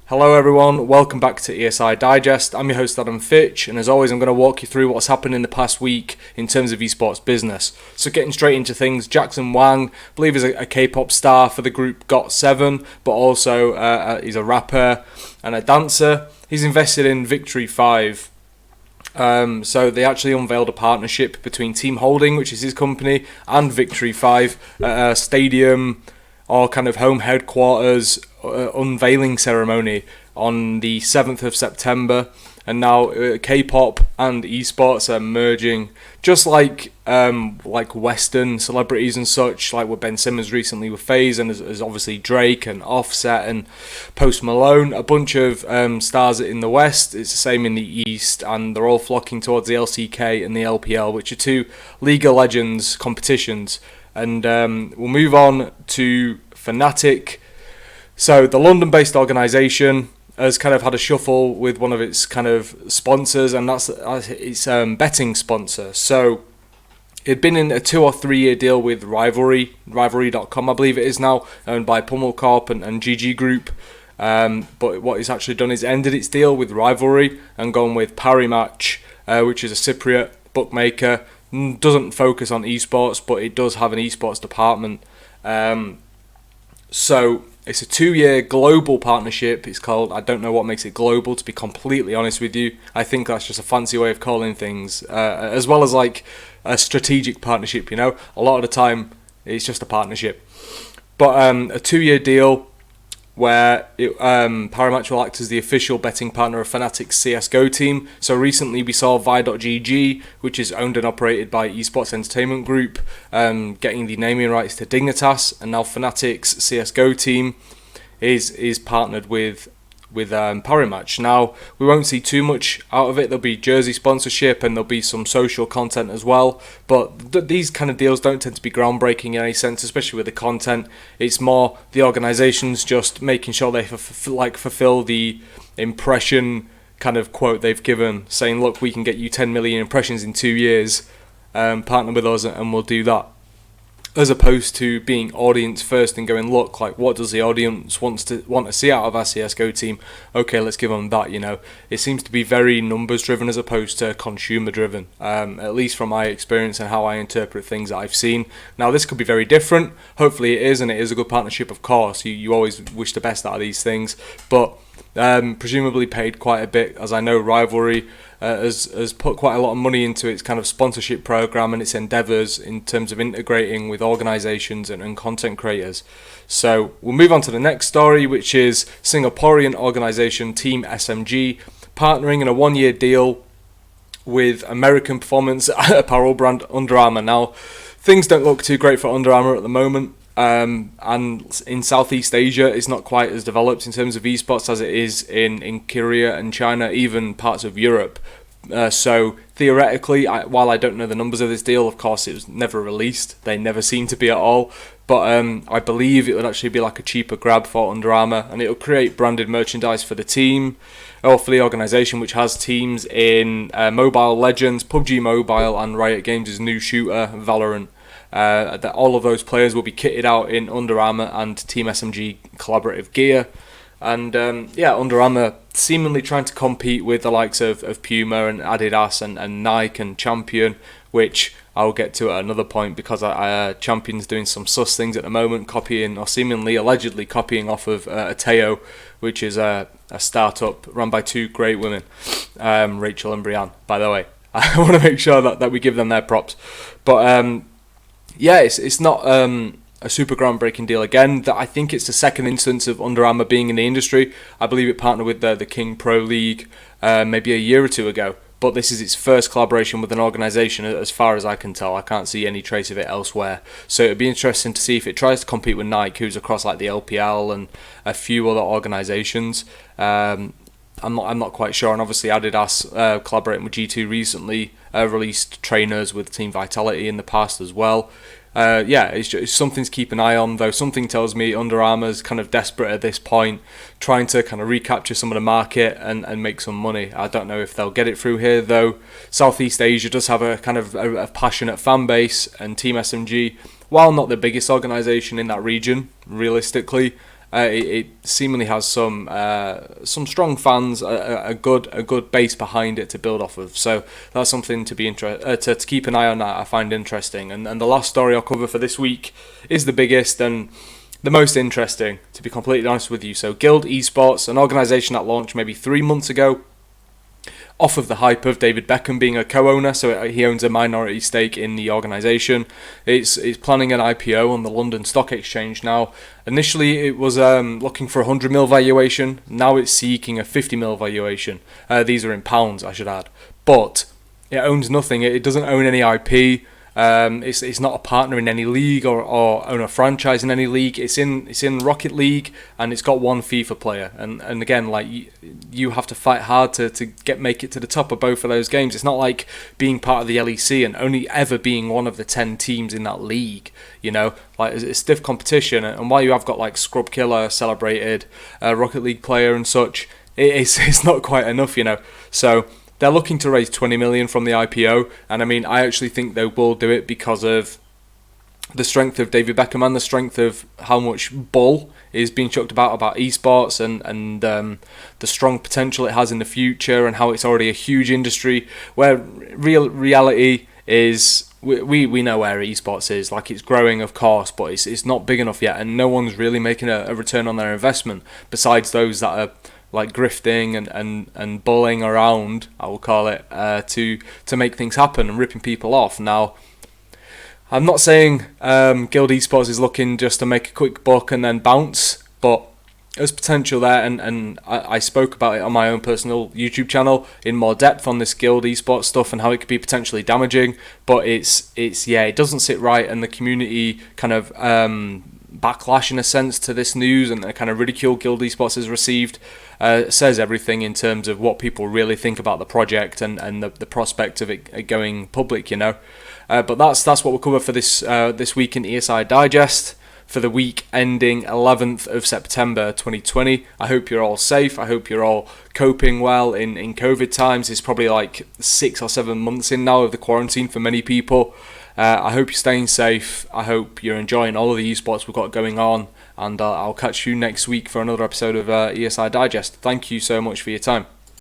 Hello everyone, welcome back to ESI Digest. I'm your host Adam Fitch, and as always I'm going to walk you through what's happened in the past week in terms of esports business. So getting straight into things, Jackson Wang, I believe is a K-pop star for the group GOT7, but also he's a rapper and a dancer. He's invested in Victory 5. So they actually unveiled a partnership between Team Holding, which is his company, and Victory 5 at a stadium or kind of home headquarters unveiling ceremony on the 7th of September. And now K-pop and esports are merging, just like Western celebrities and such, like with Ben Simmons recently with FaZe, and as obviously Drake and Offset and Post Malone, a bunch of stars in the West. It's the same in the East, and they're all flocking towards the LCK and the LPL, which are two League of Legends competitions. And we'll move on to Fnatic. So the London-based organisation has kind of had a shuffle with one of its kind of sponsors, and that's its betting sponsor. So it'd been in a 2 or 3 year deal with Rivalry.com, I believe it is now, owned by Pummel Corp and GG Group. But what it's actually done is ended its deal with Rivalry and gone with Parimatch, which is a Cypriot bookmaker. Doesn't focus on esports, but it does have an esports department. So it's a 2-year global partnership. It's called, I don't know what makes it global, to be completely honest with you. I think that's just a fancy way of calling things, as well as like a strategic partnership, you know. A lot of the time it's just a partnership. But a 2-year deal where Parimatch will act as the official betting partner of Fnatic's CSGO team. So recently we saw Vi.gg, which is owned and operated by Esports Entertainment Group, getting the naming rights to Dignitas, and now Fnatic's CSGO team is partnered with Parimatch. Now, we won't see too much out of it. There'll be jersey sponsorship and there'll be some social content as well, but these kind of deals don't tend to be groundbreaking in any sense, especially with the content. It's more the organizations just making sure they fulfill the impression kind of quote they've given, saying, look, we can get you 10 million impressions in 2 years, partner with us and we'll do that. As opposed to being audience first and going, look, like, what does the audience want to see out of our CSGO team? Okay, let's give them that, you know. It seems to be very numbers driven as opposed to consumer driven, at least from my experience and how I interpret things that I've seen. Now, this could be very different. Hopefully it is, and it is a good partnership, of course. You always wish the best out of these things, but presumably paid quite a bit, as I know Rivalry has put quite a lot of money into its kind of sponsorship program and its endeavours in terms of integrating with organisations and content creators. So we'll move on to the next story, which is Singaporean organisation Team SMG partnering in a 1-year deal with American performance apparel brand Under Armour. Now, things don't look too great for Under Armour at the moment. And in Southeast Asia, it's not quite as developed in terms of esports as it is in Korea and China, even parts of Europe. So theoretically, while I don't know the numbers of this deal, of course it was never released. They never seem to be at all. But I believe it would actually be like a cheaper grab for Under Armour, and it will create branded merchandise for the team, or for the organisation, which has teams in Mobile Legends, PUBG Mobile, and Riot Games' new shooter, Valorant. That all of those players will be kitted out in Under Armour and Team SMG collaborative gear. And Under Armour seemingly trying to compete with the likes of Puma and Adidas and Nike and Champion, which I'll get to at another point, because Champion's doing some sus things at the moment, copying, or seemingly allegedly copying off of Ateo, which is a startup run by 2 great women, Rachel and Brianne, by the way. I want to make sure that we give them their props. But it's not a super groundbreaking deal again. That I think it's the second instance of Under Armour being in the industry. I believe it partnered with the King Pro League maybe a year or 2 ago. But this is its first collaboration with an organisation, as far as I can tell. I can't see any trace of it elsewhere. So it'd be interesting to see if it tries to compete with Nike, who's across like the LPL and a few other organisations. I'm not quite sure. And obviously Adidas, collaborating with G2 recently, released trainers with Team Vitality in the past as well. It's something to keep an eye on, though. Something tells me Under Armour's kind of desperate at this point, trying to kind of recapture some of the market and make some money. I don't know if they'll get it through here, though. Southeast Asia does have a kind of a passionate fan base, and Team SMG, while not the biggest organisation in that region, realistically, It seemingly has some strong fans, a good base behind it to build off of. So that's something to be to keep an eye on. That I find interesting. And the last story I'll cover for this week is the biggest and the most interesting, to be completely honest with you. So Guild Esports, an organisation that launched maybe 3 months ago, off of the hype of David Beckham being a co-owner, so he owns a minority stake in the organisation. It's planning an IPO on the London Stock Exchange now. Initially, it was looking for a 100 mil valuation. Now it's seeking a 50 mil valuation. These are in pounds, I should add. But it owns nothing. It doesn't own any IP. It's not a partner in any league or own a franchise in any league. It's in Rocket League, and it's got one FIFA player. And again, like you have to fight hard to make it to the top of both of those games. It's not like being part of the LEC and only ever being one of the 10 teams in that league. You know, like it's stiff competition. And while you have got like Scrub Killer, celebrated Rocket League player and such, it's not quite enough. You know, so. They're looking to raise 20 million from the IPO, and I mean, I actually think they will do it because of the strength of David Beckham and the strength of how much bull is being chucked about esports and the strong potential it has in the future, and how it's already a huge industry where reality is we know where esports is. Like, it's growing, of course, but it's not big enough yet, and no one's really making a return on their investment besides those that are like grifting and bullying around, I will call it, to make things happen and ripping people off. Now, I'm not saying Guild Esports is looking just to make a quick buck and then bounce, but there's potential there, and I spoke about it on my own personal YouTube channel in more depth on this Guild Esports stuff and how it could be potentially damaging, but it doesn't sit right, and the community kind of backlash in a sense to this news and the kind of ridicule Guild Esports has received says everything in terms of what people really think about the project and the prospect of it going public, you know. But that's what we'll cover for this week in ESI Digest for the week ending 11th of September 2020. I hope you're all safe. I hope you're all coping well in COVID times. It's probably like 6 or 7 months in now of the quarantine for many people. I hope you're staying safe. I hope you're enjoying all of the esports we've got going on, and I'll catch you next week for another episode of ESI Digest. Thank you so much for your time.